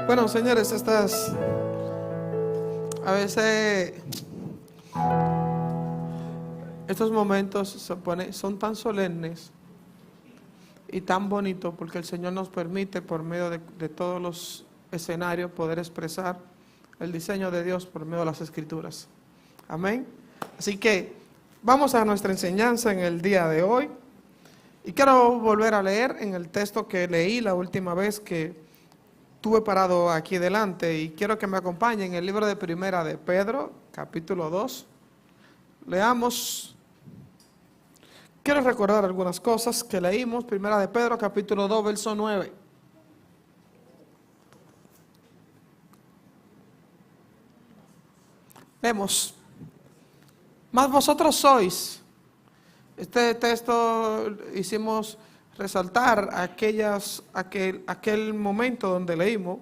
Bueno, señores, a veces estos momentos son tan solemnes y tan bonitos porque el Señor nos permite por medio de todos los escenarios poder expresar el diseño de Dios por medio de las Escrituras. Amén. Así que vamos a nuestra enseñanza en el día de hoy. Y quiero volver a leer en el texto que leí la última vez que estuve parado aquí delante, y quiero que me acompañen en el libro de Primera de Pedro, capítulo 2. Leamos. Quiero recordar algunas cosas que leímos. Primera de Pedro, capítulo 2, verso 9. Leemos. Mas vosotros sois. Este texto hicimos resaltar aquel momento donde leímos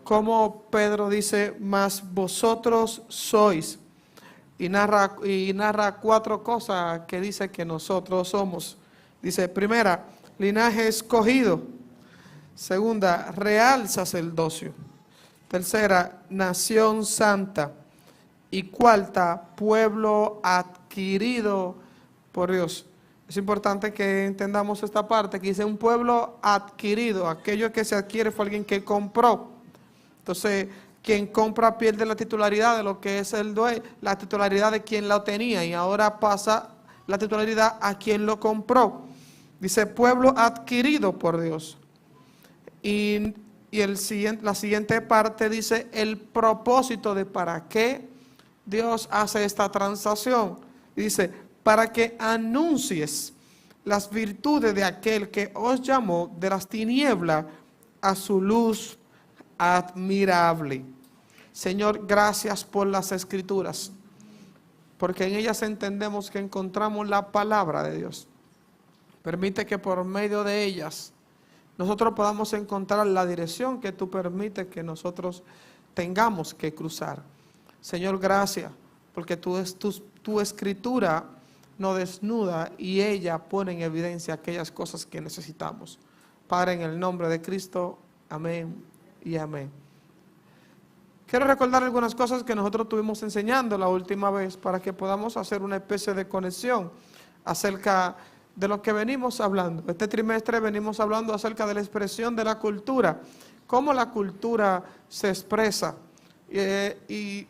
como Pedro dice, mas vosotros sois, y narra cuatro cosas que dice que nosotros somos. Dice, primera, linaje escogido; segunda, real sacerdocio; tercera, nación santa; y cuarta, pueblo adquirido por Dios. Es importante que entendamos esta parte que dice un pueblo adquirido. Aquello que se adquiere fue alguien que compró. Entonces, quien compra pierde la titularidad de lo que es el dueño, la titularidad de quien la tenía, y ahora pasa la titularidad a quien lo compró. Dice pueblo adquirido por Dios. Y la siguiente parte dice el propósito de para qué Dios hace esta transacción. Dice, para que anuncies las virtudes de aquel que os llamó de las tinieblas a su luz admirable. Señor, gracias por las Escrituras, porque en ellas entendemos que encontramos la palabra de Dios. Permite que por medio de ellas nosotros podamos encontrar la dirección que tú permites que nosotros tengamos que cruzar. Señor, gracias, porque tu Escritura nos desnuda y ella pone en evidencia aquellas cosas que necesitamos. Padre, en el nombre de Cristo, amén y amén. Quiero recordar algunas cosas que nosotros estuvimos enseñando la última vez para que podamos hacer una especie de conexión acerca de lo que venimos hablando. Este trimestre venimos hablando acerca de la expresión de la cultura, cómo la cultura se expresa. Y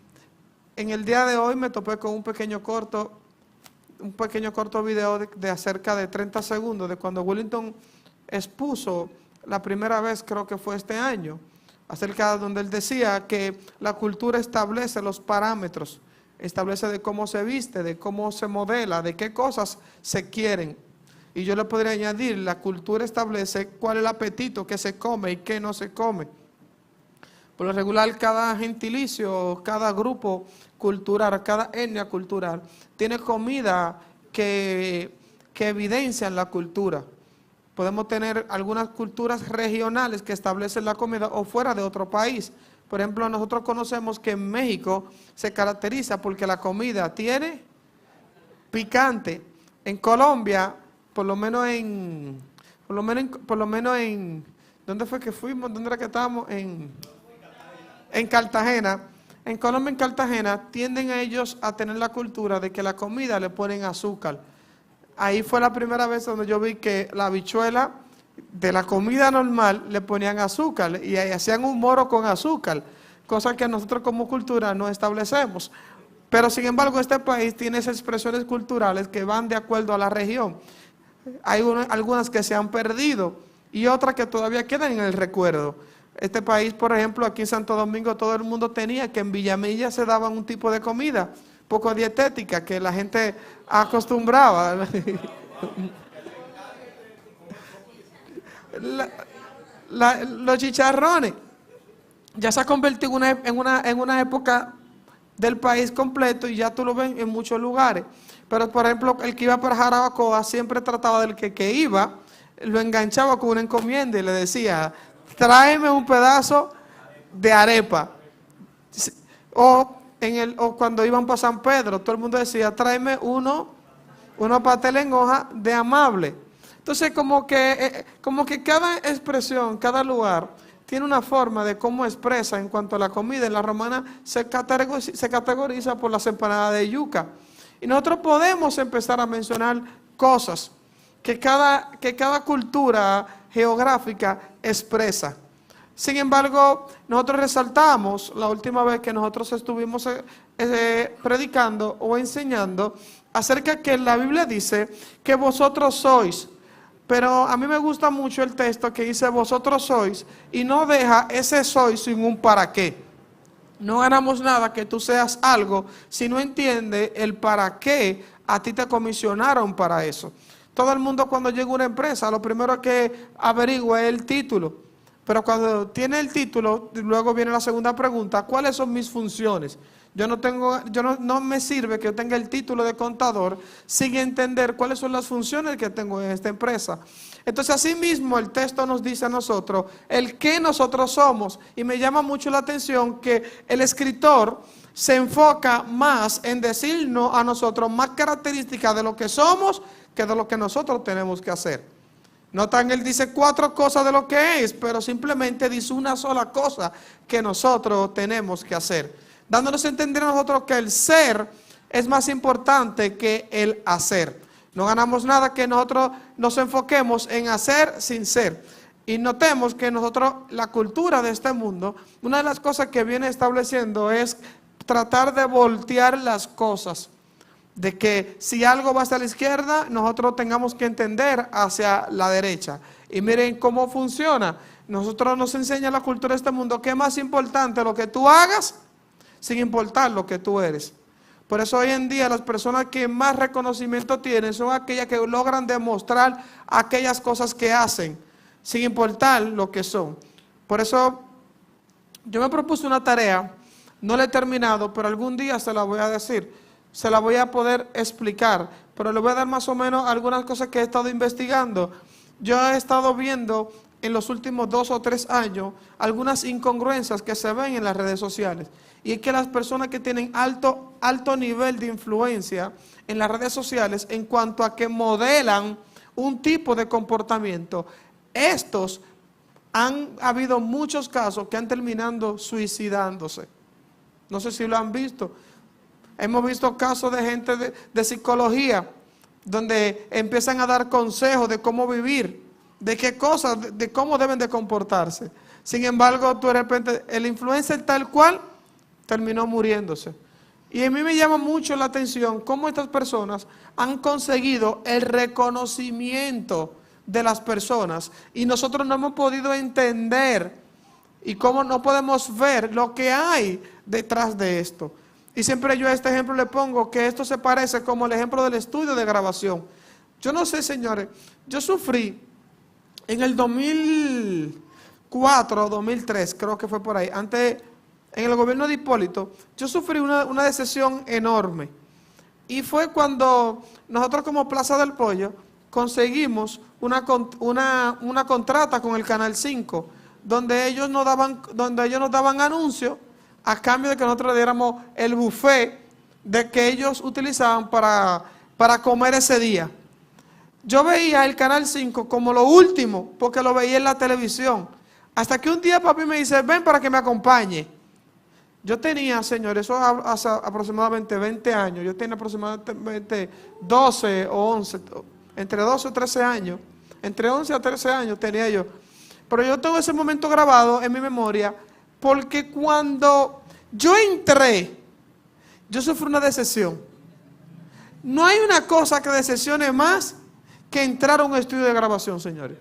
en el día de hoy me topé con un pequeño corto video de acerca de 30 segundos de cuando Wellington expuso la primera vez, creo que fue este año, acerca de donde él decía que la cultura establece los parámetros, establece de cómo se viste, de cómo se modela, de qué cosas se quieren. Y yo le podría añadir, la cultura establece cuál es el apetito que se come y qué no se come. Por lo regular, cada gentilicio, cada grupo cultural, cada etnia cultural, tiene comida que evidencian la cultura. Podemos tener algunas culturas regionales que establecen la comida o fuera de otro país. Por ejemplo, nosotros conocemos que en México se caracteriza porque la comida tiene picante. En Colombia, por lo menos en ¿dónde fue que fuimos? ¿Dónde era que estábamos? En Cartagena. En Colombia, en Cartagena, tienden a ellos a tener la cultura de que la comida le ponen azúcar. Ahí fue la primera vez donde yo vi que la habichuela de la comida normal le ponían azúcar y hacían un moro con azúcar, cosa que nosotros como cultura no establecemos. Pero sin embargo, este país tiene esas expresiones culturales que van de acuerdo a la región. Hay algunas que se han perdido y otras que todavía quedan en el recuerdo. Este país, por ejemplo, aquí en Santo Domingo, todo el mundo tenía que en Villamilla se daban un tipo de comida poco dietética que la gente acostumbraba. Los chicharrones ya se ha convertido en una época del país completo y ya tú lo ves en muchos lugares. Pero, por ejemplo, el que iba para Jarabacoa siempre trataba del que iba, lo enganchaba con una encomienda y le decía, tráeme un pedazo de arepa. O cuando iban para San Pedro, todo el mundo decía, tráeme unos pasteles en hoja de amable. Entonces, como que cada expresión, cada lugar, tiene una forma de cómo expresa en cuanto a la comida. En la romana se categoriza por las empanadas de yuca. Y nosotros podemos empezar a mencionar cosas que cada cultura geográfica expresa. Sin embargo, nosotros resaltamos la última vez que nosotros estuvimos predicando o enseñando acerca que la Biblia dice que vosotros sois. Pero a mí me gusta mucho el texto que dice vosotros sois y no deja ese sois sin un para qué. No ganamos nada que tú seas algo si no entiendes el para qué a ti te comisionaron para eso. Todo el mundo cuando llega a una empresa, lo primero que averigua es el título. Pero cuando tiene el título, luego viene la segunda pregunta, ¿cuáles son mis funciones? No me sirve que yo tenga el título de contador sin entender cuáles son las funciones que tengo en esta empresa. Entonces, así mismo el texto nos dice a nosotros el qué nosotros somos. Y me llama mucho la atención que el escritor se enfoca más en decirnos a nosotros más características de lo que somos que de lo que nosotros tenemos que hacer. Notan, él dice 4 cosas de lo que es, pero simplemente dice una sola cosa que nosotros tenemos que hacer, dándonos a entender a nosotros que el ser es más importante que el hacer. No ganamos nada que nosotros nos enfoquemos en hacer sin ser. Y notemos que nosotros, la cultura de este mundo, una de las cosas que viene estableciendo es tratar de voltear las cosas. De que si algo va hacia la izquierda, nosotros tengamos que entender hacia la derecha. Y miren cómo funciona. Nosotros nos enseña la cultura de este mundo que es más importante lo que tú hagas, sin importar lo que tú eres. Por eso hoy en día las personas que más reconocimiento tienen son aquellas que logran demostrar aquellas cosas que hacen, sin importar lo que son. Por eso yo me propuse una tarea, no la he terminado, pero algún día se la voy a decir. Se la voy a poder explicar, pero le voy a dar más o menos algunas cosas que he estado investigando. Yo he estado viendo en los últimos 2 o 3 años algunas incongruencias que se ven en las redes sociales. Y es que las personas que tienen alto nivel de influencia en las redes sociales en cuanto a que modelan un tipo de comportamiento, estos han habido muchos casos que han terminado suicidándose. No sé si lo han visto. Hemos visto casos de gente de psicología, donde empiezan a dar consejos de cómo vivir, de qué cosas, de cómo deben de comportarse. Sin embargo, tú de repente, el influencer tal cual, terminó muriéndose. Y a mí me llama mucho la atención cómo estas personas han conseguido el reconocimiento de las personas. Y nosotros no hemos podido entender y cómo no podemos ver lo que hay detrás de esto. Y siempre yo a este ejemplo le pongo que esto se parece como el ejemplo del estudio de grabación. Yo no sé, señores, yo sufrí en el 2004 o 2003, creo que fue por ahí, antes, en el gobierno de Hipólito, yo sufrí una decepción enorme. Y fue cuando nosotros como Plaza del Pollo conseguimos una contrata con el Canal 5, donde ellos nos daban anuncios a cambio de que nosotros le diéramos el buffet de que ellos utilizaban para comer ese día. Yo veía el Canal 5 como lo último, porque lo veía en la televisión. Hasta que un día papi me dice, ven para que me acompañe. Yo tenía, señores, eso hace aproximadamente 20 años. Yo tenía aproximadamente 12 o 11, entre 12 o 13 años. Entre 11 a 13 años tenía yo. Pero yo tengo ese momento grabado en mi memoria, porque cuando yo entré, yo sufrí una decepción. No hay una cosa que decepcione más que entrar a un estudio de grabación, señores.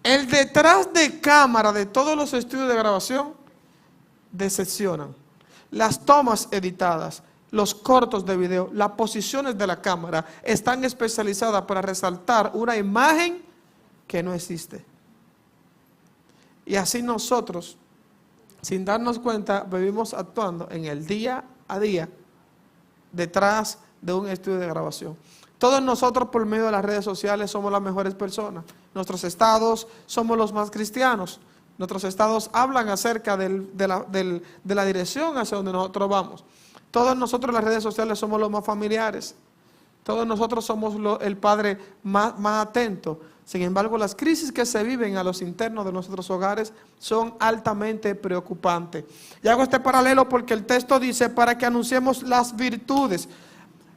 El detrás de cámara de todos los estudios de grabación decepcionan. Las tomas editadas, los cortos de video, las posiciones de la cámara están especializadas para resaltar una imagen que no existe. Y así nosotros, sin darnos cuenta, vivimos actuando en el día a día detrás de un estudio de grabación. Todos nosotros por medio de las redes sociales somos las mejores personas. Nuestros estados somos los más cristianos. Nuestros estados hablan acerca de la dirección hacia donde nosotros vamos. Todos nosotros en las redes sociales somos los más familiares. Todos nosotros somos el padre más atento. Sin embargo, las crisis que se viven a los internos de nuestros hogares son altamente preocupantes. Y hago este paralelo porque el texto dice para que anunciemos las virtudes.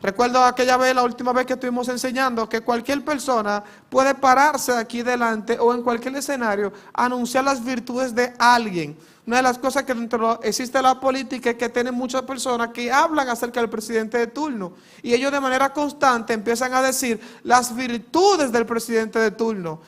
Recuerdo aquella vez, la última vez que estuvimos enseñando, que cualquier persona puede pararse aquí delante o en cualquier escenario, anunciar las virtudes de alguien. Una de las cosas que existe la política es que tienen muchas personas que hablan acerca del presidente de turno. Y ellos de manera constante empiezan a decir las virtudes del presidente de turno.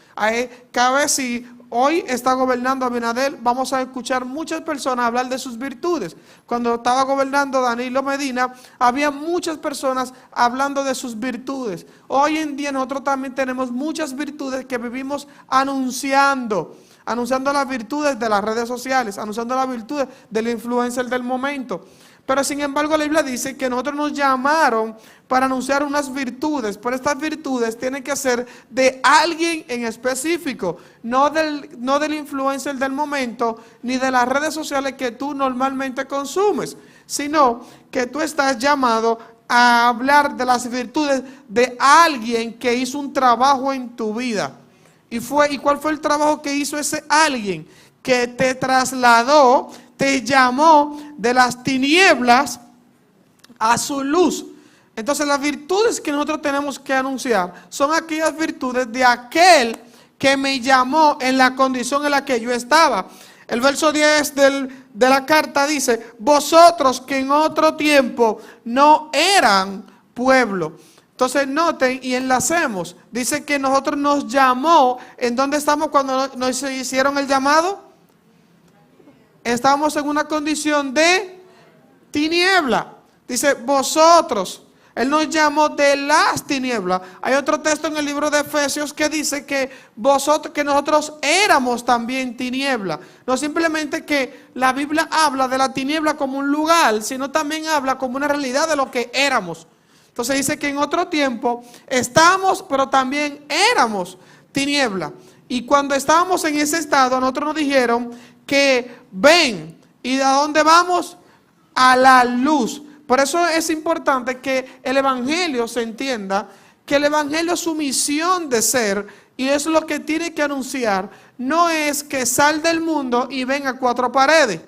Cada vez si hoy está gobernando Abinader, vamos a escuchar muchas personas hablar de sus virtudes. Cuando estaba gobernando Danilo Medina, había muchas personas hablando de sus virtudes. Hoy en día nosotros también tenemos muchas virtudes que vivimos anunciando las virtudes de las redes sociales, anunciando las virtudes del influencer del momento. Pero sin embargo la Biblia dice que nosotros nos llamaron para anunciar unas virtudes, pero estas virtudes tienen que ser de alguien en específico, no del influencer del momento, ni de las redes sociales que tú normalmente consumes, sino que tú estás llamado a hablar de las virtudes de alguien que hizo un trabajo en tu vida. ¿Y cuál fue el trabajo que hizo ese alguien? Que te trasladó, te llamó de las tinieblas a su luz. Entonces las virtudes que nosotros tenemos que anunciar son aquellas virtudes de aquel que me llamó en la condición en la que yo estaba. El verso 10 de la carta dice, vosotros que en otro tiempo no eran pueblo. Entonces noten y enlacemos, dice que nosotros nos llamó, ¿en dónde estamos cuando nos hicieron el llamado? Estábamos en una condición de tiniebla. Dice vosotros, Él nos llamó de las tinieblas. Hay otro texto en el libro de Efesios que dice que nosotros éramos también tiniebla. No simplemente que la Biblia habla de la tiniebla como un lugar, sino también habla como una realidad de lo que éramos. Entonces dice que en otro tiempo estábamos, pero también éramos tiniebla. Y cuando estábamos en ese estado, a nosotros nos dijeron que ven. ¿Y a dónde vamos? A la luz. Por eso es importante que el evangelio se entienda, que el evangelio es su misión de ser, y es lo que tiene que anunciar. No es que sal del mundo y ven a cuatro paredes.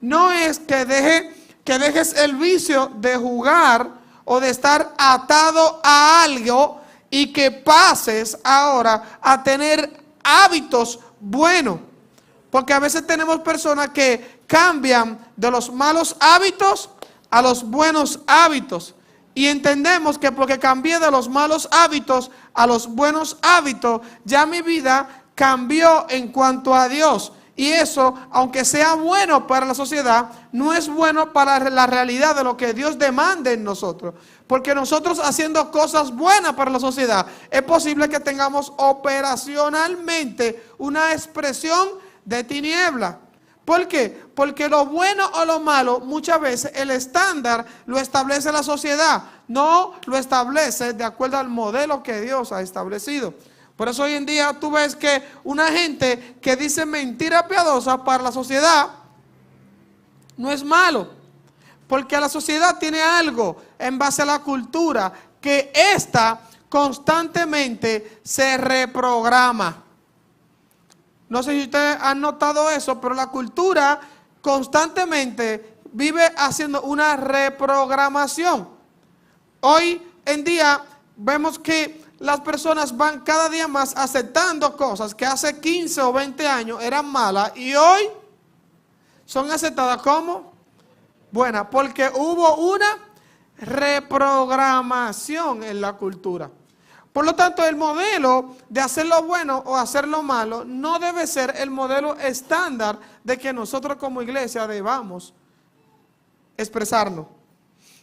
No es que dejes el vicio de jugar o de estar atado a algo y que pases ahora a tener hábitos buenos. Porque a veces tenemos personas que cambian de los malos hábitos a los buenos hábitos. Y entendemos que porque cambié de los malos hábitos a los buenos hábitos, ya mi vida cambió en cuanto a Dios. Y eso, aunque sea bueno para la sociedad, no es bueno para la realidad de lo que Dios demanda en nosotros. Porque nosotros haciendo cosas buenas para la sociedad, es posible que tengamos operacionalmente una expresión de tiniebla. ¿Por qué? Porque lo bueno o lo malo, muchas veces el estándar lo establece la sociedad, no lo establece de acuerdo al modelo que Dios ha establecido. Por eso hoy en día tú ves que una gente que dice mentira piadosa para la sociedad no es malo. Porque la sociedad tiene algo en base a la cultura que ésta constantemente se reprograma. No sé si ustedes han notado eso, pero la cultura constantemente vive haciendo una reprogramación. Hoy en día vemos que las personas van cada día más aceptando cosas que hace 15 o 20 años eran malas y hoy son aceptadas como buenas, porque hubo una reprogramación en la cultura. Por lo tanto, el modelo de hacer lo bueno o hacer lo malo no debe ser el modelo estándar de que nosotros como iglesia debamos expresarnos.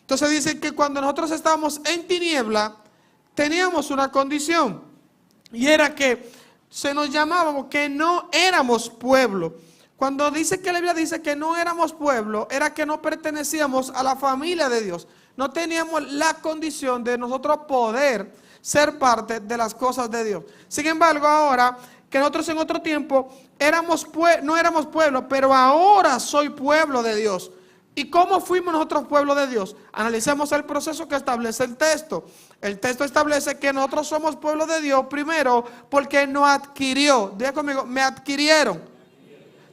Entonces dice que cuando nosotros estábamos en tiniebla, teníamos una condición, y era que se nos llamábamos que no éramos pueblo. Cuando dice que la Biblia dice que no éramos pueblo, era que no pertenecíamos a la familia de Dios. No teníamos la condición de nosotros poder ser parte de las cosas de Dios. Sin embargo, ahora que nosotros en otro tiempo no éramos pueblo, pero ahora soy pueblo de Dios. ¿Y cómo fuimos nosotros pueblo de Dios? Analicemos el proceso que establece el texto. El texto establece que nosotros somos pueblo de Dios primero porque nos adquirió. Diga conmigo, me adquirieron.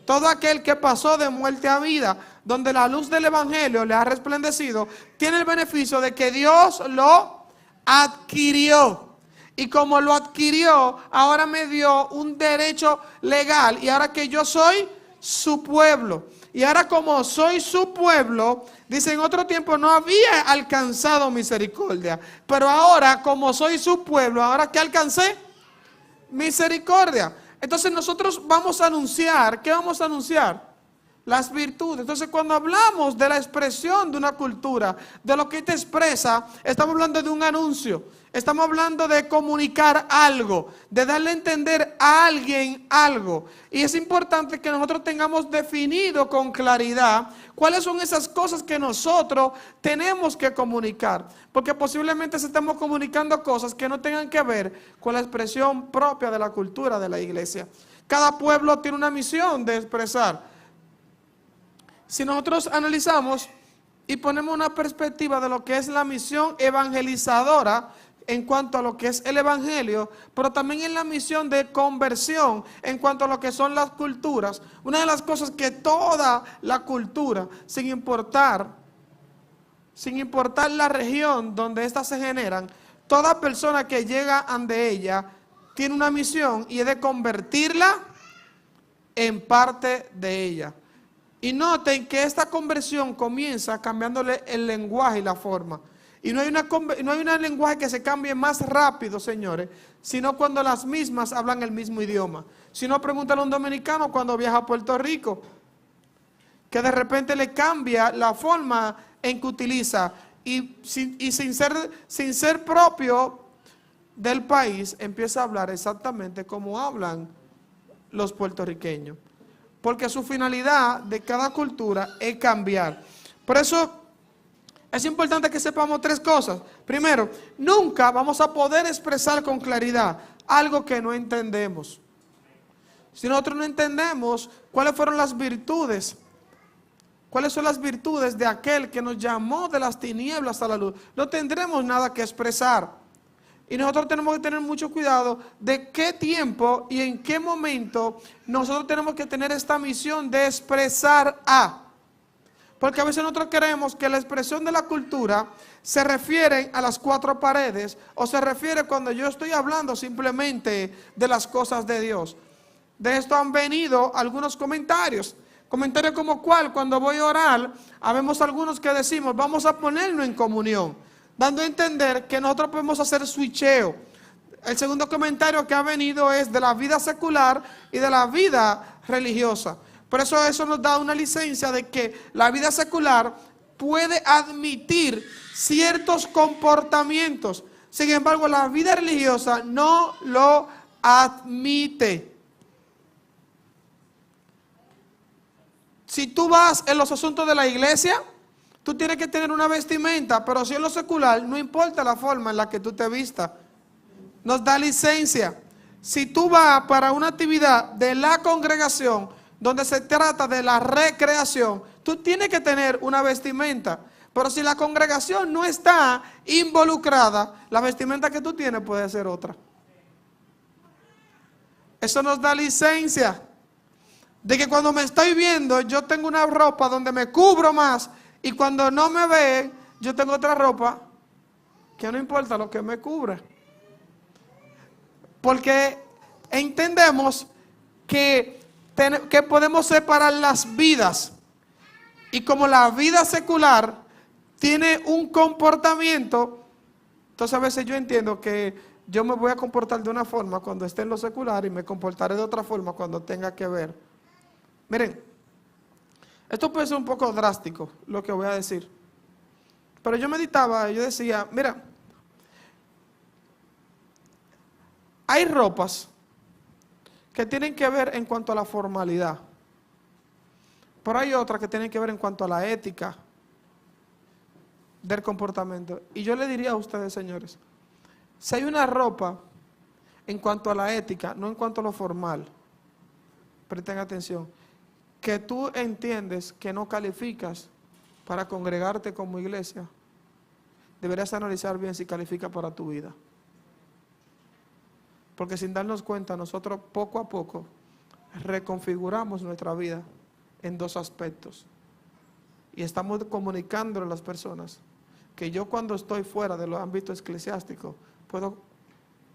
Todo aquel que pasó de muerte a vida, donde la luz del evangelio le ha resplandecido, tiene el beneficio de que Dios lo adquirió. Y como lo adquirió, ahora me dio un derecho legal. Y ahora que yo soy su pueblo. Y ahora como soy su pueblo, dice, en otro tiempo no había alcanzado misericordia. Pero ahora como soy su pueblo, ahora que alcancé misericordia. Entonces nosotros vamos a anunciar, ¿qué vamos a anunciar? Las virtudes. Entonces cuando hablamos de la expresión de una cultura, de lo que te expresa, estamos hablando de un anuncio. Estamos hablando de comunicar algo, de darle a entender a alguien algo. Y es importante que nosotros tengamos definido con claridad cuáles son esas cosas que nosotros tenemos que comunicar. Porque posiblemente se estamos comunicando cosas que no tengan que ver con la expresión propia de la cultura de la iglesia. Cada pueblo tiene una misión de expresar. Si nosotros analizamos y ponemos una perspectiva de lo que es la misión evangelizadora, en cuanto a lo que es el evangelio, pero también en la misión de conversión en cuanto a lo que son las culturas. Una de las cosas que toda la cultura, sin importar la región donde éstas se generan, toda persona que llega ante ella tiene una misión y es de convertirla en parte de ella. Y noten que esta conversión comienza cambiándole el lenguaje y la forma. Y no hay un lenguaje que se cambie más rápido, señores, sino cuando las mismas hablan el mismo idioma. Si no, pregúntale a un dominicano cuando viaja a Puerto Rico, que de repente le cambia la forma en que utiliza y sin ser propio del país, empieza a hablar exactamente como hablan los puertorriqueños. Porque su finalidad de cada cultura es cambiar. Por eso es importante que sepamos tres cosas. Primero, nunca vamos a poder expresar con claridad algo que no entendemos. Si nosotros no entendemos cuáles fueron las virtudes, cuáles son las virtudes de aquel que nos llamó de las tinieblas a la luz, no tendremos nada que expresar. Y nosotros tenemos que tener mucho cuidado de qué tiempo y en qué momento nosotros tenemos que tener esta misión de expresar a. Porque a veces nosotros creemos que la expresión de la cultura se refiere a las cuatro paredes o se refiere cuando yo estoy hablando simplemente de las cosas de Dios. De esto han venido algunos comentarios. Comentarios como cuál, cuando voy a orar, habemos algunos que decimos, vamos a ponernos en comunión, dando a entender que nosotros podemos hacer switcheo. El segundo comentario que ha venido es de la vida secular y de la vida religiosa. Por eso nos da una licencia de que la vida secular puede admitir ciertos comportamientos. Sin embargo, la vida religiosa no lo admite. Si tú vas en los asuntos de la iglesia, tú tienes que tener una vestimenta, pero si en lo secular, no importa la forma en la que tú te vistas. Nos da licencia. Si tú vas para una actividad de la congregación, donde se trata de la recreación, tú tienes que tener una vestimenta. Pero si la congregación no está involucrada, la vestimenta que tú tienes puede ser otra. Eso nos da licencia de que cuando me estoy viendo, yo tengo una ropa donde me cubro más, y cuando no me ve, yo tengo otra ropa que no importa lo que me cubra. Porque entendemos que podemos separar las vidas. Y como la vida secular tiene un comportamiento, entonces a veces yo entiendo que yo me voy a comportar de una forma cuando esté en lo secular y me comportaré de otra forma cuando tenga que ver. Miren, esto puede ser un poco drástico lo que voy a decir, pero yo meditaba y yo decía, mira, hay ropas que tienen que ver en cuanto a la formalidad, pero hay otras que tienen que ver en cuanto a la ética del comportamiento. Y yo le diría a ustedes, señores, si hay una ropa en cuanto a la ética, no en cuanto a lo formal, presten atención, que tú entiendes que no calificas, para congregarte como iglesia, deberías analizar bien si califica para tu vida. Porque sin darnos cuenta, nosotros poco a poco reconfiguramos nuestra vida en dos aspectos. Y estamos comunicándole a las personas que yo, cuando estoy fuera de los ámbitos eclesiásticos, puedo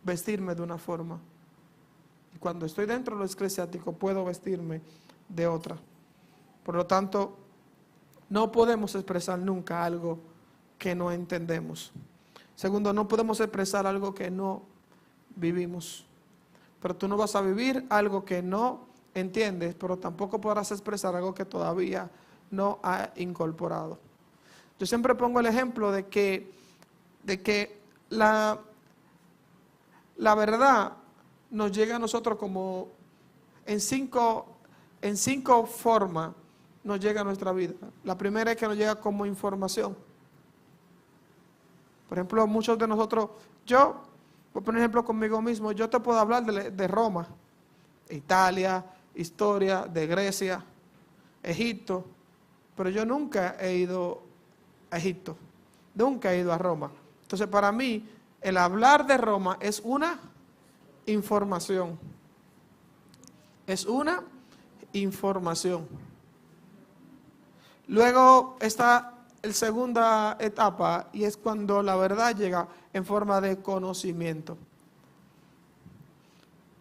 vestirme de una forma. Y cuando estoy dentro de lo eclesiástico, puedo vestirme de otra. Por lo tanto, no podemos expresar nunca algo que no entendemos. Segundo, no podemos expresar algo que no vivimos. Pero tú no vas a vivir algo que no entiendes, pero tampoco podrás expresar algo que todavía no ha incorporado. Yo siempre pongo el ejemplo de que la verdad nos llega a nosotros como en cinco formas nos llega a nuestra vida. La primera es que nos llega como información. Por ejemplo, muchos de nosotros, yo, por ejemplo, conmigo mismo, yo te puedo hablar de Roma, Italia, historia, de Grecia, Egipto, pero yo nunca he ido a Egipto, nunca he ido a Roma. Entonces, para mí, el hablar de Roma es una información. Es una información. Luego está la segunda etapa, y es cuando la verdad llega en forma de conocimiento.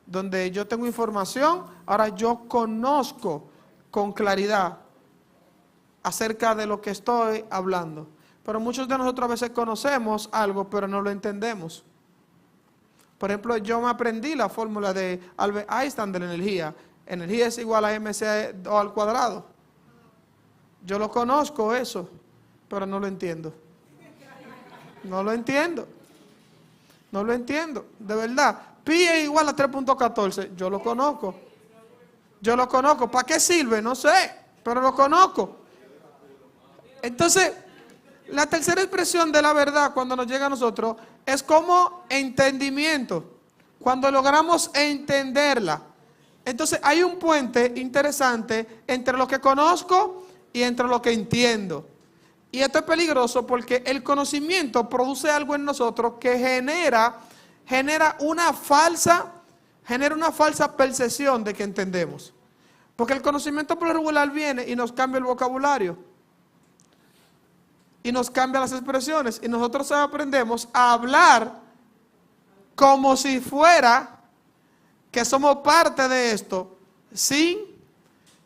Donde yo tengo información, ahora yo conozco con claridad acerca de lo que estoy hablando. Pero muchos de nosotros a veces conocemos algo, pero no lo entendemos. Por ejemplo, yo me aprendí la fórmula de Albert Einstein de la energía. Energía es igual a mc2 al cuadrado. Yo lo conozco eso, pero no lo entiendo. No lo entiendo. No lo entiendo, de verdad. Pi es igual a 3.14, yo lo conozco. Yo lo conozco. ¿Para qué sirve? No sé, pero lo conozco. Entonces, la tercera expresión de la verdad cuando nos llega a nosotros es como entendimiento. Cuando logramos entenderla. Entonces, hay un puente interesante entre lo que conozco y entre lo que entiendo. Y esto es peligroso porque el conocimiento produce algo en nosotros que genera una falsa percepción de que entendemos. Porque el conocimiento por lo regular viene y nos cambia el vocabulario. Y nos cambia las expresiones. Y nosotros aprendemos a hablar como si fuera que somos parte de esto, sin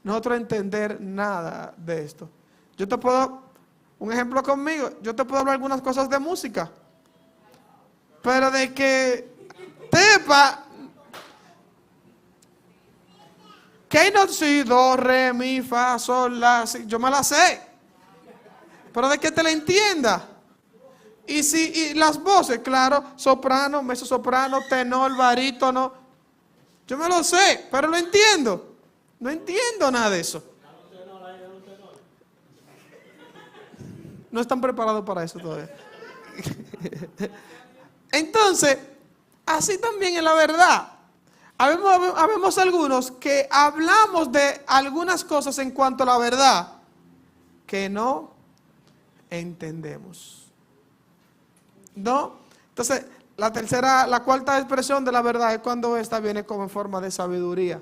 nosotros entender nada de esto. Yo te puedo, un ejemplo conmigo, yo te puedo hablar algunas cosas de música, pero de que tepa, que no si, do, re, mi, fa, sol, la, si, yo me la sé, pero de que te la entienda. Y las voces, claro, soprano, mezzosoprano, tenor, barítono, yo me lo sé, pero lo entiendo. No entiendo nada de eso. No están preparados para eso todavía. Entonces, así también en la verdad. Habemos algunos que hablamos de algunas cosas en cuanto a la verdad que no entendemos. ¿No? Entonces, la cuarta expresión de la verdad es cuando esta viene como en forma de sabiduría.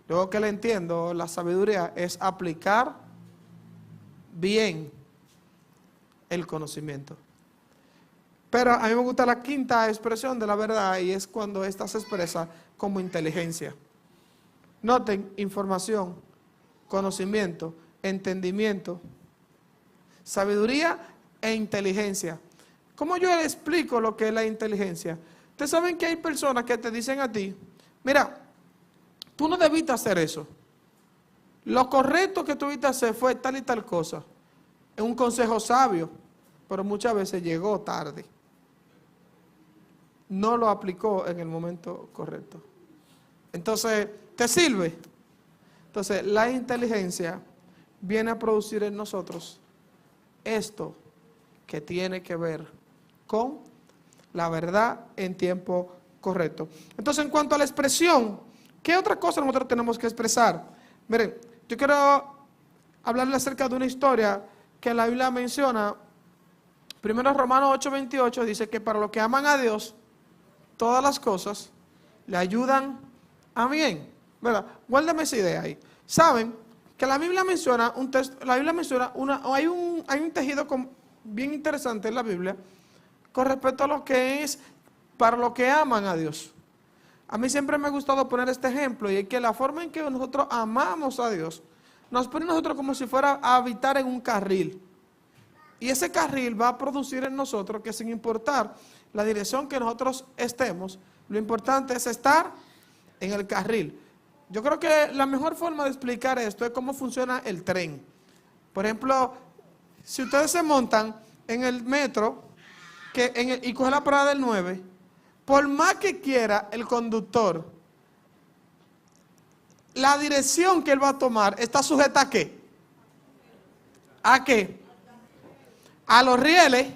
Luego que le entiendo, la sabiduría es aplicar bien el conocimiento. Pero a mí me gusta la quinta expresión de la verdad, y es cuando esta se expresa como inteligencia. Noten: información, conocimiento, entendimiento, sabiduría e inteligencia. ¿Cómo yo le explico lo que es la inteligencia? Ustedes saben que hay personas que te dicen a ti: mira, tú no debiste hacer eso. Lo correcto que tuviste hacer fue tal y tal cosa. Es un consejo sabio, pero muchas veces llegó tarde. No lo aplicó en el momento correcto. Entonces, ¿te sirve? Entonces, la inteligencia viene a producir en nosotros esto que tiene que ver con la verdad en tiempo correcto. Entonces, en cuanto a la expresión, ¿qué otra cosa nosotros tenemos que expresar? Miren, yo quiero hablarles acerca de una historia que la Biblia menciona. Primero Romanos 8:28 dice que para los que aman a Dios, todas las cosas le ayudan a bien. ¿Verdad? Guárdame esa idea ahí. Saben que la Biblia menciona un texto, la Biblia menciona hay un tejido bien interesante en la Biblia con respecto a lo que es para los que aman a Dios. A mí siempre me ha gustado poner este ejemplo, y es que la forma en que nosotros amamos a Dios nos pone a nosotros como si fuera a habitar en un carril. Y ese carril va a producir en nosotros que, sin importar la dirección que nosotros estemos, lo importante es estar en el carril. Yo creo que la mejor forma de explicar esto es cómo funciona el tren. Por ejemplo, si ustedes se montan en el metro y cogen la parada del 9, por más que quiera el conductor, la dirección que él va a tomar está sujeta ¿a qué? ¿A qué? A los rieles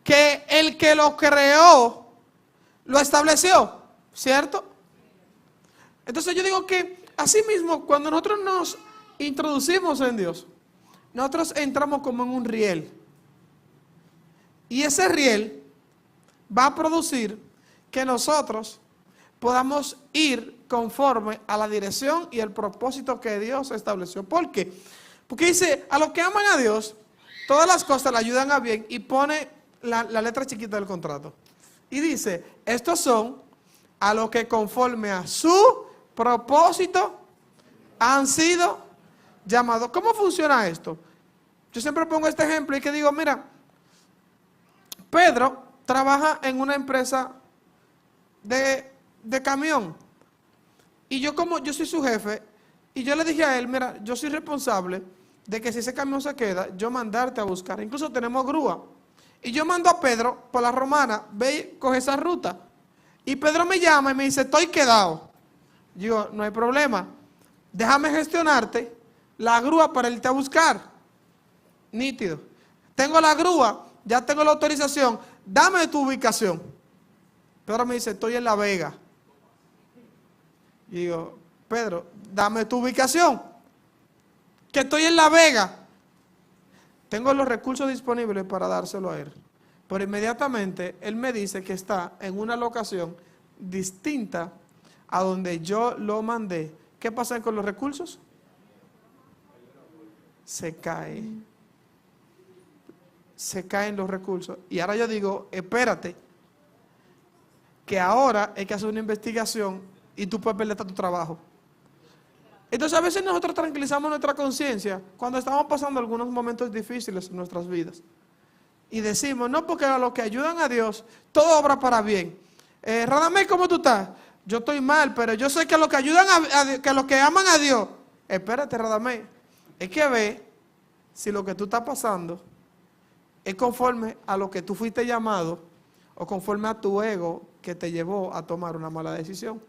que el que lo creó lo estableció, ¿cierto? Entonces yo digo que así mismo, cuando nosotros nos introducimos en Dios, nosotros entramos como en un riel. Y ese riel va a producir que nosotros podamos ir conforme a la dirección y el propósito que Dios estableció. ¿Por qué? Porque dice, a los que aman a Dios, todas las cosas le ayudan a bien, y pone la letra chiquita del contrato. Y dice, estos son a los que conforme a su propósito han sido llamados. ¿Cómo funciona esto? Yo siempre pongo este ejemplo y que digo, mira, Pedro trabaja en una empresa de camión. Y yo soy su jefe, y yo le dije a él, mira, yo soy responsable de que si ese camión se queda, yo mandarte a buscar. Incluso tenemos grúa. Y yo mando a Pedro por la Romana, ve y coge esa ruta. Y Pedro me llama y me dice, estoy quedado. Digo, no hay problema, déjame gestionarte la grúa para irte a buscar. Nítido. Tengo la grúa, ya tengo la autorización, dame tu ubicación. Pedro me dice, estoy en La Vega. Y digo, Pedro, dame tu ubicación, que estoy en La Vega. Tengo los recursos disponibles para dárselo a él. Pero inmediatamente él me dice que está en una locación distinta a donde yo lo mandé. ¿Qué pasa con los recursos? Se caen los recursos. Y ahora yo digo, espérate, que ahora hay que hacer una investigación y tú puedes perder tu trabajo. Entonces a veces nosotros tranquilizamos nuestra conciencia cuando estamos pasando algunos momentos difíciles en nuestras vidas. Y decimos, no, porque a los que ayudan a Dios, todo obra para bien. Radamés, ¿cómo tú estás? Yo estoy mal, pero yo sé que los que ayudan que los que aman a Dios. Espérate, Radamés, es que ve si lo que tú estás pasando es conforme a lo que tú fuiste llamado o conforme a tu ego que te llevó a tomar una mala decisión.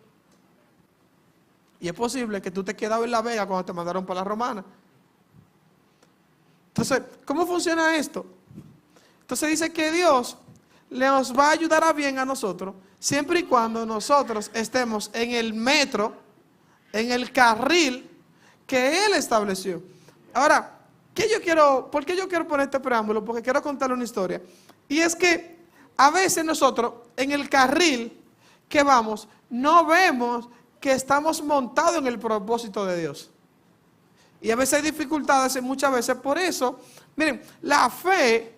Y es posible que tú te quedabas en La Vega cuando te mandaron para la Romana. Entonces, ¿cómo funciona esto? Entonces dice que Dios nos va a ayudar a bien a nosotros, siempre y cuando nosotros estemos en el metro, en el carril que Él estableció. Ahora, ¿por qué yo quiero poner este preámbulo? Porque quiero contarle una historia. Y es que a veces nosotros, en el carril que vamos, no vemos que estamos montados en el propósito de Dios. Y a veces hay dificultades, y muchas veces por eso. Miren, la fe,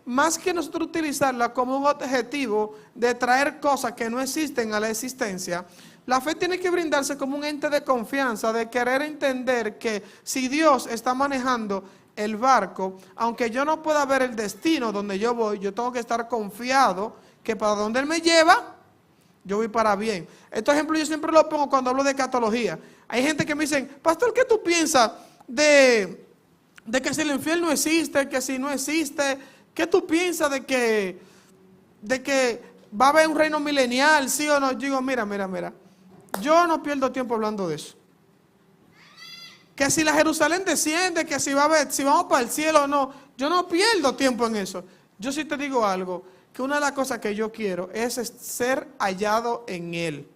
más que nosotros utilizarla como un objetivo de traer cosas que no existen a la existencia, la fe tiene que brindarse como un ente de confianza, de querer entender que si Dios está manejando el barco, aunque yo no pueda ver el destino donde yo voy, yo tengo que estar confiado que para donde Él me lleva, yo voy para bien. Este ejemplo yo siempre lo pongo cuando hablo de escatología. Hay gente que me dicen, pastor, ¿qué tú piensas de que si el infierno existe, que si no existe? ¿Qué tú piensas de que va a haber un reino milenial, sí o no? Yo digo, mira, yo no pierdo tiempo hablando de eso. Que si la Jerusalén desciende, que si vamos para el cielo o no, yo no pierdo tiempo en eso. Yo sí te digo algo, que una de las cosas que yo quiero es ser hallado en Él.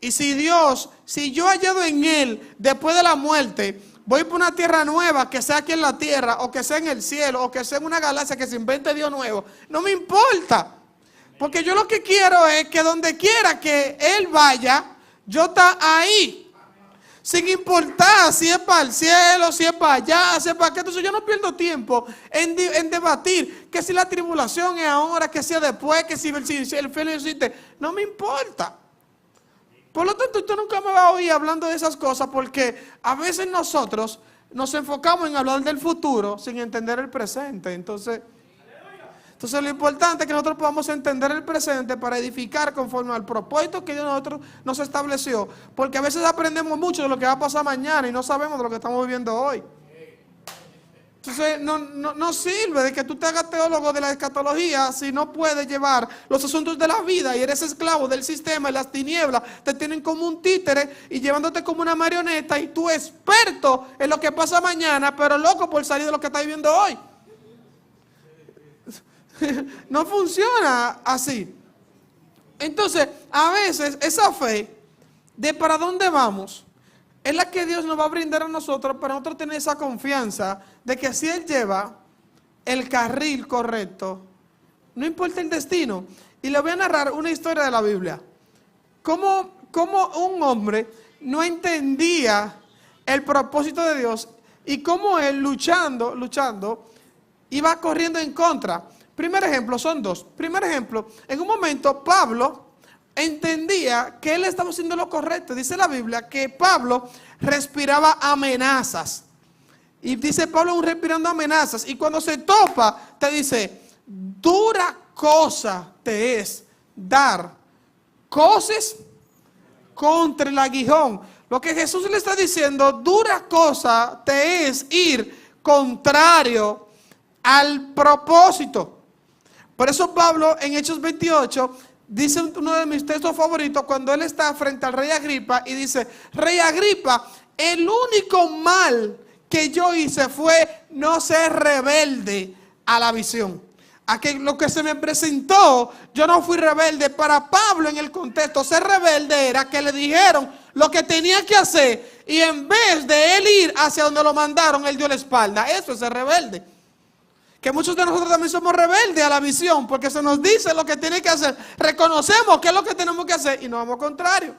Y si yo hallado en Él, después de la muerte, voy por una tierra nueva, que sea aquí en la tierra, o que sea en el cielo, o que sea en una galaxia que se invente Dios nuevo. No me importa. Porque yo lo que quiero es que donde quiera que Él vaya, yo está ahí. Sin importar si es para el cielo, si es para allá, si es para acá. Entonces yo no pierdo tiempo en debatir que si la tribulación es ahora, que sea después, que si el fin existe. No me importa. Por lo tanto, usted nunca me va a oír hablando de esas cosas, porque a veces nosotros nos enfocamos en hablar del futuro sin entender el presente. Entonces lo importante es que nosotros podamos entender el presente para edificar conforme al propósito que Dios nosotros nos estableció. Porque a veces aprendemos mucho de lo que va a pasar mañana y no sabemos de lo que estamos viviendo hoy. Entonces no sirve de que tú te hagas teólogo de la escatología si no puedes llevar los asuntos de la vida y eres esclavo del sistema y las tinieblas te tienen como un títere y llevándote como una marioneta y tú experto en lo que pasa mañana, pero loco por salir de lo que estás viviendo hoy. No funciona así. Entonces, a veces esa fe de para dónde vamos es la que Dios nos va a brindar a nosotros para nosotros tener esa confianza de que si Él lleva el carril correcto, no importa el destino. Y le voy a narrar una historia de la Biblia. Cómo un hombre no entendía el propósito de Dios y cómo él luchando, iba corriendo en contra. Primer ejemplo, son dos. Primer ejemplo, en un momento Pablo entendía que él estaba haciendo lo correcto. Dice la Biblia que Pablo respiraba amenazas. Y dice Pablo respirando amenazas. Y cuando se topa, te dice, dura cosa te es dar coces contra el aguijón. Lo que Jesús le está diciendo, dura cosa te es ir contrario al propósito. Por eso Pablo en Hechos 28 dice uno de mis textos favoritos cuando él está frente al rey Agripa y dice, rey Agripa, el único mal que yo hice fue no ser rebelde a la visión. A que lo que se me presentó, yo no fui rebelde. Para Pablo en el contexto, ser rebelde era que le dijeron lo que tenía que hacer y en vez de él ir hacia donde lo mandaron, él dio la espalda. Eso es ser rebelde. Que muchos de nosotros también somos rebeldes a la visión porque se nos dice lo que tiene que hacer. Reconocemos qué es lo que tenemos que hacer y nos vamos contrario.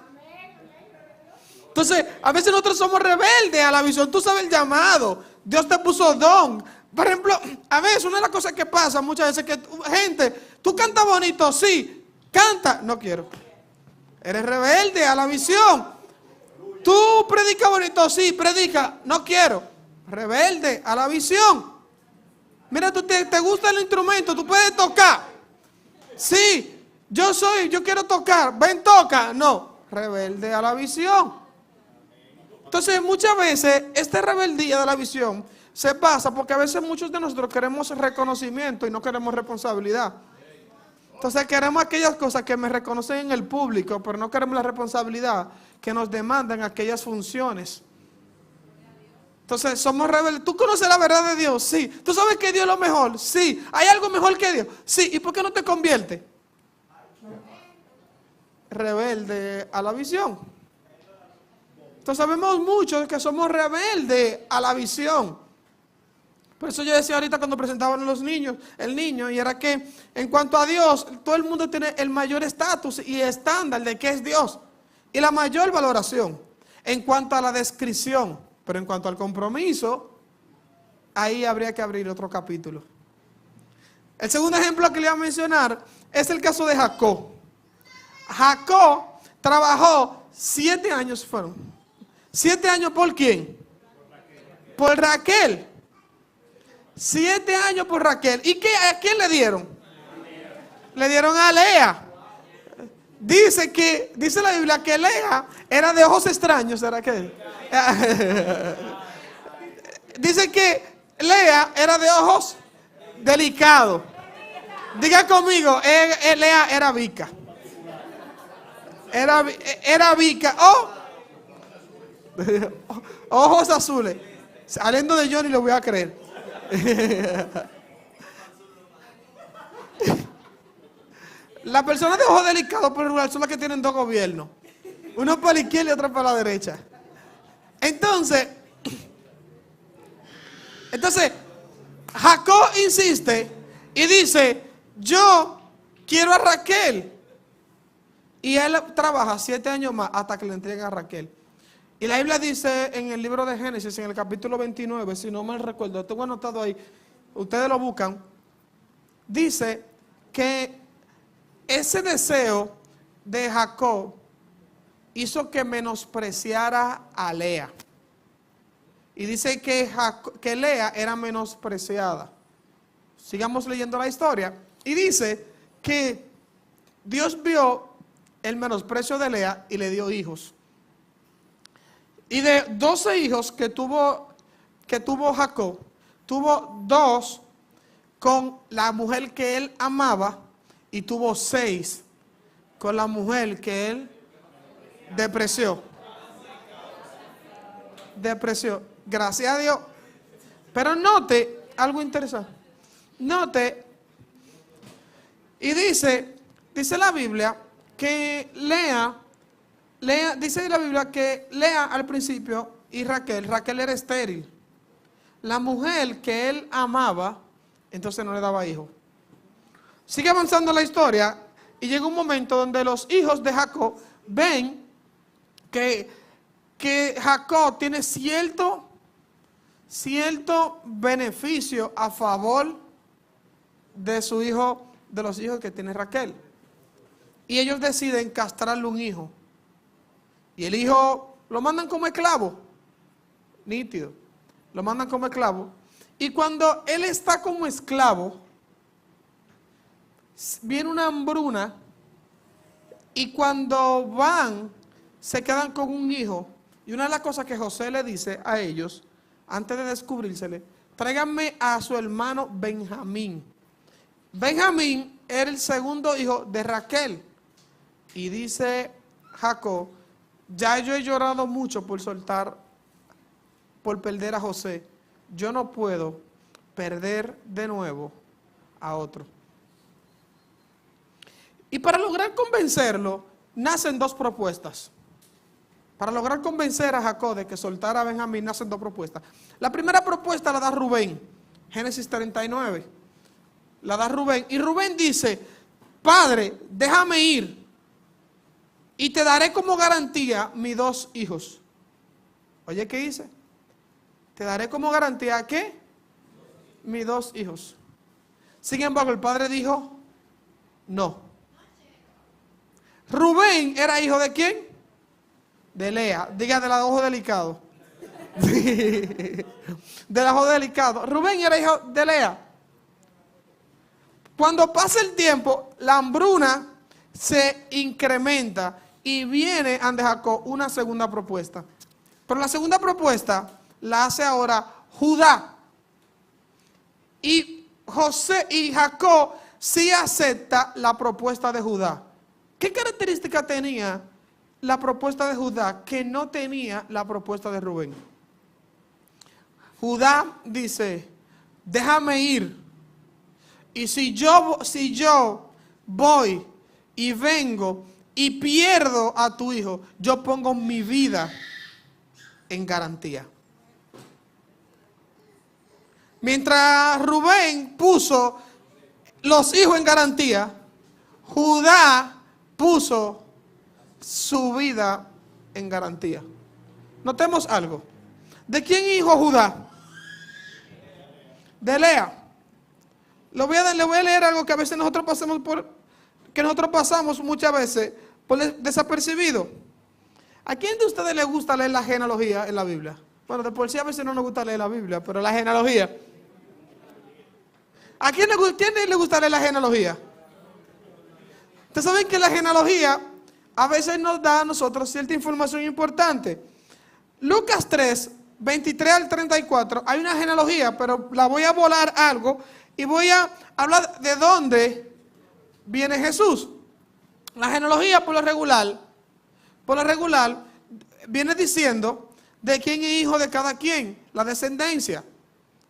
Entonces, a veces nosotros somos rebeldes a la visión. Tú sabes el llamado. Dios te puso don. Por ejemplo, a veces una de las cosas que pasa muchas veces es que gente, tú cantas bonito, sí, canta, no quiero. Eres rebelde a la visión. Tú predicas bonito, sí, predica, no quiero. Rebelde a la visión. Mira, tú te gusta el instrumento, tú puedes tocar. Sí, yo quiero tocar, ven, toca. No, rebelde a la visión. Entonces, muchas veces, esta rebeldía de la visión se pasa porque a veces muchos de nosotros queremos reconocimiento y no queremos responsabilidad. Entonces, queremos aquellas cosas que me reconocen en el público, pero no queremos la responsabilidad que nos demandan aquellas funciones. Entonces somos rebeldes. ¿Tú conoces la verdad de Dios? Sí. ¿Tú sabes que Dios es lo mejor? Sí. ¿Hay algo mejor que Dios? Sí. ¿Y por qué no te conviertes? Rebelde a la visión. Entonces sabemos mucho que somos rebeldes a la visión. Por eso yo decía ahorita cuando presentaban a los niños, el niño, y era que en cuanto a Dios, todo el mundo tiene el mayor estatus y estándar de qué es Dios. Y la mayor valoración en cuanto a la descripción. Pero en cuanto al compromiso, ahí habría que abrir otro capítulo. El segundo ejemplo que le voy a mencionar es el caso de Jacob. Jacob trabajó 7 años, fueron. 7 años ¿por quién? Por Raquel. 7 años por Raquel. ¿Y a quién le dieron? Le dieron a Lea. Dice la Biblia que Lea era de ojos extraños, ¿será que? Dice que Lea era de ojos delicados. Diga conmigo, Lea era Vica. Era Vica. Ojos azules. Saliendo de Johnny lo voy a creer. Las personas de ojos delicados por regular son las que tienen 2 gobiernos. Uno para la izquierda y otro para la derecha. Entonces, Entonces, Jacob insiste y dice, yo quiero a Raquel. Y él trabaja 7 años más hasta que le entrega a Raquel. Y la Biblia dice en el libro de Génesis, en el capítulo 29, si no mal recuerdo, tengo anotado ahí, ustedes lo buscan, dice que ese deseo de Jacob hizo que menospreciara a Lea. Y dice que Lea era menospreciada. Sigamos leyendo la historia. Y dice que Dios vio el menosprecio de Lea y le dio hijos. Y de 12 hijos que tuvo Jacob, tuvo 2 con la mujer que él amaba y tuvo 6 con la mujer que él despreció. Gracias a Dios. Pero note algo interesante. Note, y dice la Biblia que Lea, dice la Biblia que Lea al principio y Raquel era estéril. La mujer que él amaba, entonces no le daba hijo. Sigue avanzando la historia y llega un momento donde los hijos de Jacob ven que Jacob tiene cierto beneficio a favor de su hijo, de los hijos que tiene Raquel. Y ellos deciden castrarle un hijo. Y el hijo lo mandan como esclavo. Nítido. Lo mandan como esclavo. Y cuando él está como esclavo, viene una hambruna. Y cuando van, se quedan con un hijo. Y una de las cosas que José le dice a ellos, antes de descubrírsele, tráiganme a su hermano Benjamín. Benjamín era el segundo hijo de Raquel. Y dice Jacob, ya yo he llorado mucho por perder a José. Yo no puedo perder de nuevo a otro. Y para lograr convencerlo, nacen 2 propuestas. Para lograr convencer a Jacob de que soltara a Benjamín, nacen 2 propuestas. La primera propuesta la da Rubén, Génesis 39. La da Rubén. Y Rubén dice, padre, déjame ir y te daré como garantía mis 2 hijos. Oye, ¿qué dice? Te daré como garantía, ¿qué? Mis 2 hijos. Sin embargo, el padre dijo, no. Rubén era hijo de ¿quién? De Lea. Diga, del ojo delicado. Del ojo delicado. Rubén era hijo de Lea. Cuando pasa el tiempo, la hambruna se incrementa y viene ante Jacob una segunda propuesta. Pero la segunda propuesta la hace ahora Judá. Y Jacob sí acepta la propuesta de Judá. ¿Qué característica tenía la propuesta de Judá que no tenía la propuesta de Rubén? Judá dice, déjame ir. Y si yo voy y vengo y pierdo a tu hijo, yo pongo mi vida en garantía. Mientras Rubén puso los hijos en garantía, Judá puso su vida en garantía. Notemos algo. ¿De quién hijo Judá? De Lea. Le voy a leer algo que a veces nosotros pasamos muchas veces por desapercibido. ¿A quién de ustedes les gusta leer la genealogía en la Biblia? Bueno, de por sí a veces no nos gusta leer la Biblia, pero la genealogía. ¿A quién le gusta leer la genealogía? Ustedes saben que la genealogía a veces nos da a nosotros cierta información importante. Lucas 3, 23 al 34, hay una genealogía, pero la voy a volar algo y voy a hablar de dónde viene Jesús. La genealogía por lo regular viene diciendo de quién es hijo de cada quien, la descendencia.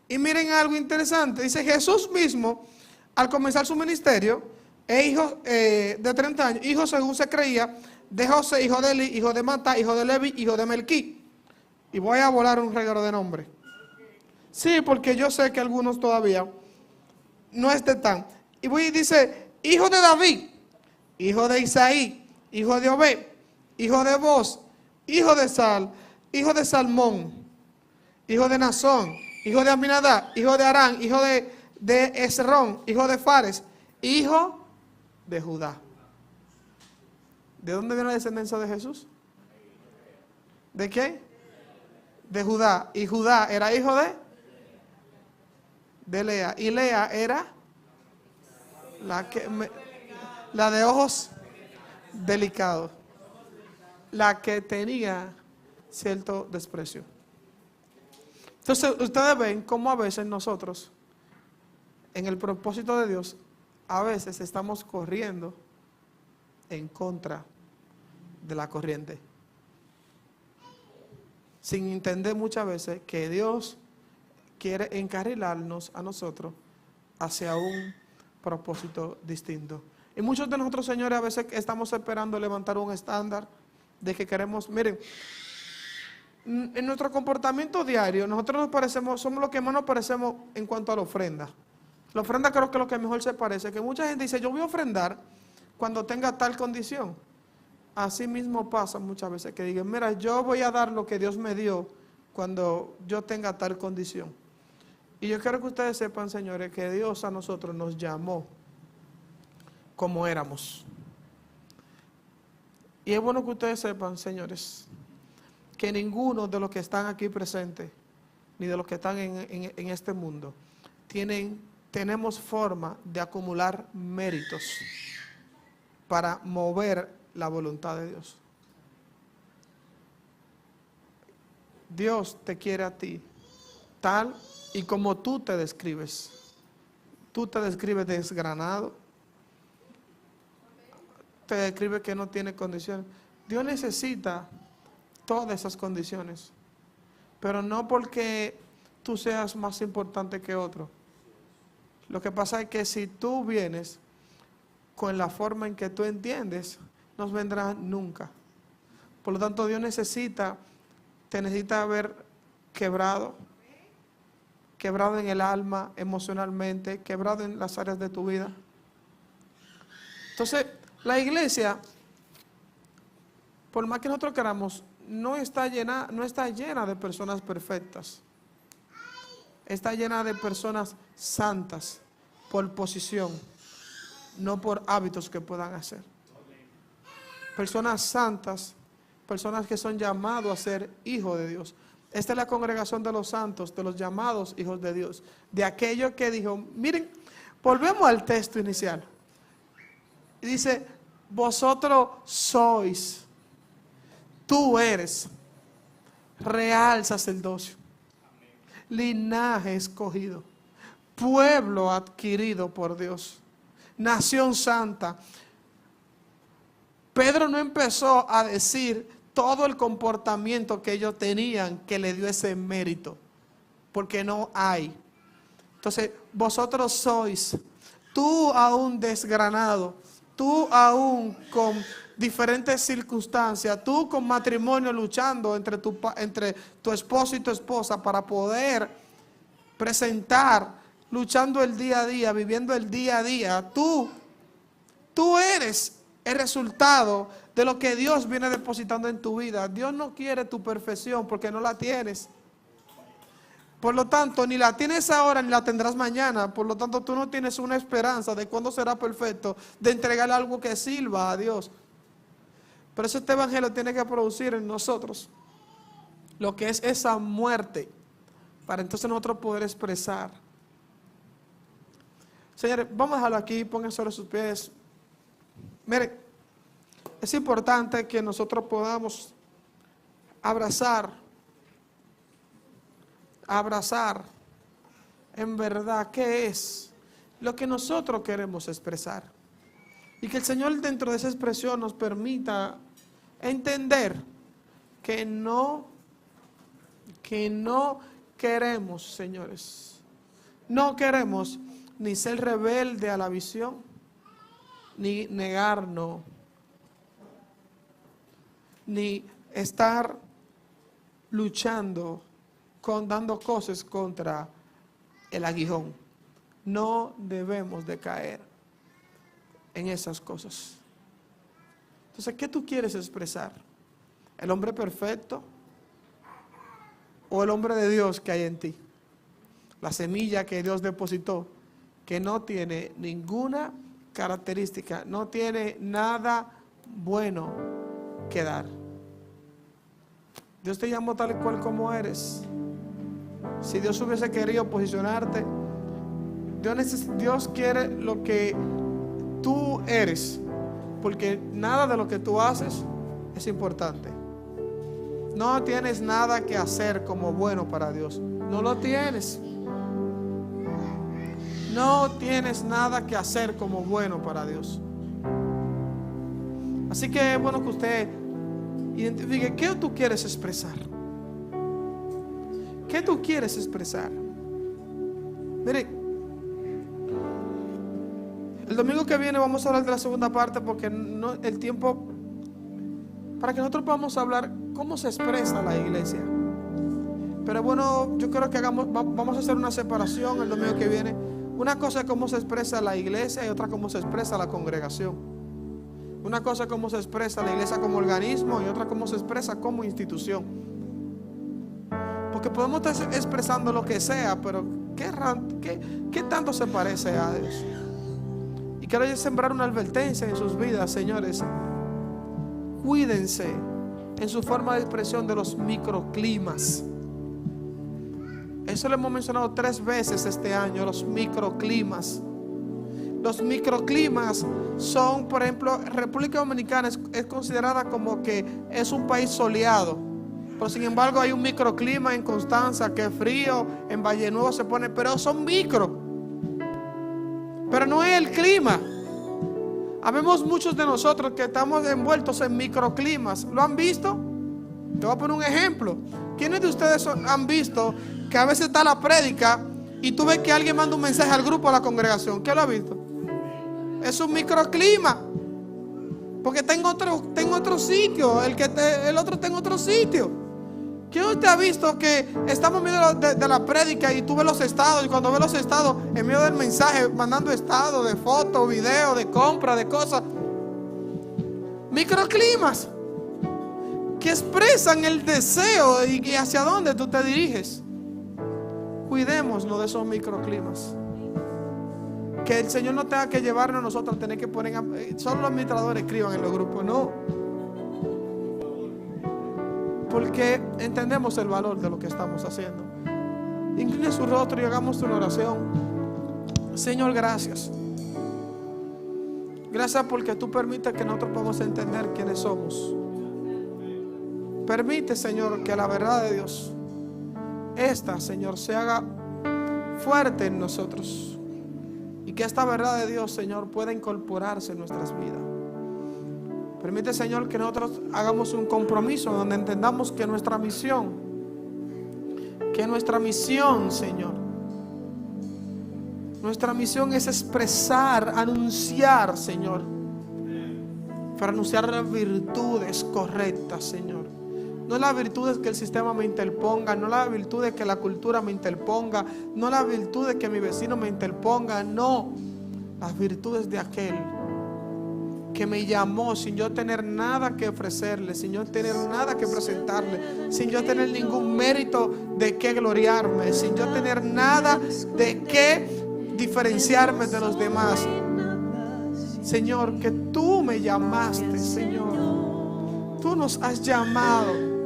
Y miren algo interesante, dice Jesús mismo, al comenzar su ministerio, es hijo de 30 años, hijo según se creía, de José, hijo de Eli, hijo de Matá, hijo de Levi, hijo de Melquí. Y voy a volar un regalo de nombre. Sí, porque yo sé que algunos todavía no están. Y voy y dice, hijo de David, hijo de Isaí, hijo de Obed, hijo de Boz, hijo de Sal, hijo de Salmón, hijo de Nazón, hijo de Aminadab, hijo de Arán, hijo de Esrón, hijo de Fares, hijo de Judá. ¿De dónde viene la descendencia de Jesús? ¿De qué? De Judá. Y Judá era hijo de Lea. Y Lea era la de ojos delicados, la que tenía cierto desprecio. Entonces ustedes ven cómo a veces nosotros, en el propósito de Dios, a veces estamos corriendo en contra de la corriente, sin entender muchas veces que Dios quiere encarrilarnos a nosotros hacia un propósito distinto. Y muchos de nosotros, señores, a veces estamos esperando levantar un estándar de que queremos, miren, en nuestro comportamiento diario, nosotros nos parecemos, somos los que más nos parecemos en cuanto a la ofrenda. La ofrenda creo que es lo que mejor se parece, que mucha gente dice, yo voy a ofrendar cuando tenga tal condición. Así mismo pasa muchas veces, que digan, mira, yo voy a dar lo que Dios me dio cuando yo tenga tal condición. Y yo quiero que ustedes sepan, señores, que Dios a nosotros nos llamó como éramos. Y es bueno que ustedes sepan, señores, que ninguno de los que están aquí presentes, ni de los que están en este mundo, tenemos forma de acumular méritos para mover la voluntad de Dios. Dios te quiere a ti tal y como tú te describes. Tú te describes desgranado, te describes que no tiene condiciones. Dios necesita todas esas condiciones, pero no porque tú seas más importante que otro. Lo que pasa es que si tú vienes con la forma en que tú entiendes, no vendrás nunca. Por lo tanto, Dios te necesita ver quebrado en el alma, emocionalmente, quebrado en las áreas de tu vida. Entonces, la iglesia, por más que nosotros queramos, no está llena de personas perfectas. Está llena de personas santas por posición, no por hábitos que puedan hacer. Personas santas, personas que son llamados a ser hijos de Dios. Esta es la congregación de los santos, de los llamados hijos de Dios. De aquellos que dijo, miren, volvemos al texto inicial. Y dice, vosotros sois, tú eres, real sacerdocio, linaje escogido, pueblo adquirido por Dios, nación santa. Pedro no empezó a decir todo el comportamiento que ellos tenían que le dio ese mérito, porque no hay. Entonces, vosotros sois, tú aún desgranado, tú aún con diferentes circunstancias, tú con matrimonio luchando entre tu esposo y tu esposa para poder presentar, luchando el día a día, viviendo el día a día, tú eres el resultado de lo que Dios viene depositando en tu vida. Dios no quiere tu perfección porque no la tienes. Por lo tanto, ni la tienes ahora ni la tendrás mañana. Por lo tanto, tú no tienes una esperanza de cuándo será perfecto, de entregarle algo que sirva a Dios. Por eso este evangelio tiene que producir en nosotros lo que es esa muerte, para entonces nosotros poder expresar. Señores, vamos a dejarlo aquí, pónganse sobre sus pies. Miren, es importante que nosotros podamos abrazar en verdad qué es lo que nosotros queremos expresar. Y que el Señor dentro de esa expresión nos permita entender que no queremos, señores, no queremos ni ser rebelde a la visión, ni negarnos, ni estar luchando dando cosas contra el aguijón. No debemos de caer en esas cosas. Entonces, ¿qué tú quieres expresar? ¿El hombre perfecto o el hombre de Dios que hay en ti? La semilla que Dios depositó, que no tiene ninguna característica, no tiene nada bueno que dar. Dios te llamó tal y cual como eres. Si Dios hubiese querido posicionarte, Dios quiere lo que tú eres, porque nada de lo que tú haces es importante. No tienes nada que hacer como bueno para Dios. No lo tienes. No tienes nada que hacer como bueno para Dios. Así que es bueno que usted identifique qué tú quieres expresar. ¿Qué tú quieres expresar? Mire, el domingo que viene vamos a hablar de la segunda parte, porque no, el tiempo para que nosotros podamos hablar cómo se expresa la iglesia. Pero bueno, yo creo que vamos a hacer una separación el domingo que viene. Una cosa es cómo se expresa la iglesia y otra cómo se expresa la congregación. Una cosa es cómo se expresa la iglesia como organismo y otra cómo se expresa como institución. Porque podemos estar expresando lo que sea, pero ¿qué tanto se parece a Dios? Y quiero sembrar una advertencia en sus vidas, señores. Cuídense en su forma de expresión de los microclimas. Eso lo hemos mencionado 3 veces este año, los microclimas. Los microclimas son, por ejemplo, República Dominicana es considerada como que es un país soleado. Pero sin embargo hay un microclima en Constanza que es frío, en Valle Nuevo se pone, pero son micro. Pero no es el clima. Habemos muchos de nosotros que estamos envueltos en microclimas. ¿Lo han visto? Te voy a poner un ejemplo. ¿Quiénes de ustedes han visto que a veces está la prédica y tú ves que alguien manda un mensaje al grupo, a la congregación? ¿Qué lo ha visto? Es un microclima. Porque está en otro sitio. El otro está en otro sitio. ¿Quién usted ha visto que estamos en medio de la prédica y tú ves los estados, y cuando ves los estados, en medio del mensaje, mandando estados de fotos, videos, de compra, de cosas? Microclimas que expresan el deseo y hacia dónde tú te diriges. Cuidémonos de esos microclimas. Que el Señor no tenga que llevarnos a nosotros a tener que poner, solo los administradores escriban en los grupos, no. Porque entendemos el valor de lo que estamos haciendo. Incline su rostro y hagamos una oración. Señor, gracias. Gracias porque tú permites que nosotros podamos entender quiénes somos. Permite, Señor, que la verdad de Dios, Señor, se haga fuerte en nosotros. Y que esta verdad de Dios, Señor, pueda incorporarse en nuestras vidas. Permite, Señor, que nosotros hagamos un compromiso donde entendamos que nuestra misión, Señor, nuestra misión es expresar, anunciar, Señor, para anunciar las virtudes correctas, Señor. No las virtudes que el sistema me interponga, no las virtudes que la cultura me interponga, no las virtudes que mi vecino me interponga, no, las virtudes de aquel que me llamó sin yo tener nada que ofrecerle, sin yo tener nada que presentarle, sin yo tener ningún mérito de qué gloriarme, sin yo tener nada de qué diferenciarme de los demás. Señor, que tú me llamaste, Señor. Tú nos has llamado.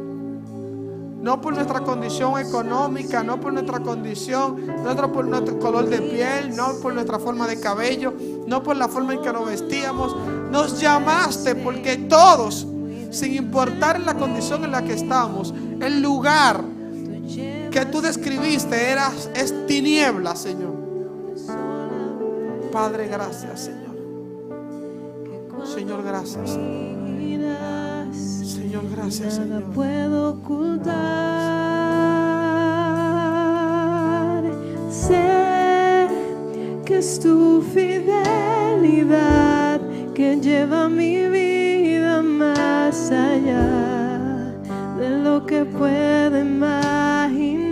No por nuestra condición económica, no por nuestra condición, no por nuestro color de piel, no por nuestra forma de cabello, no por la forma en que nos vestíamos. Nos llamaste porque todos, sin importar la condición en la que estamos, el lugar que tú describiste es tiniebla, Señor. Padre, gracias, Señor. Señor, gracias, Señor. Señor, gracias, Señor. Nada puedo ocultar. Sé que es tu fidelidad que lleva mi vida más allá de lo que puedo imaginar.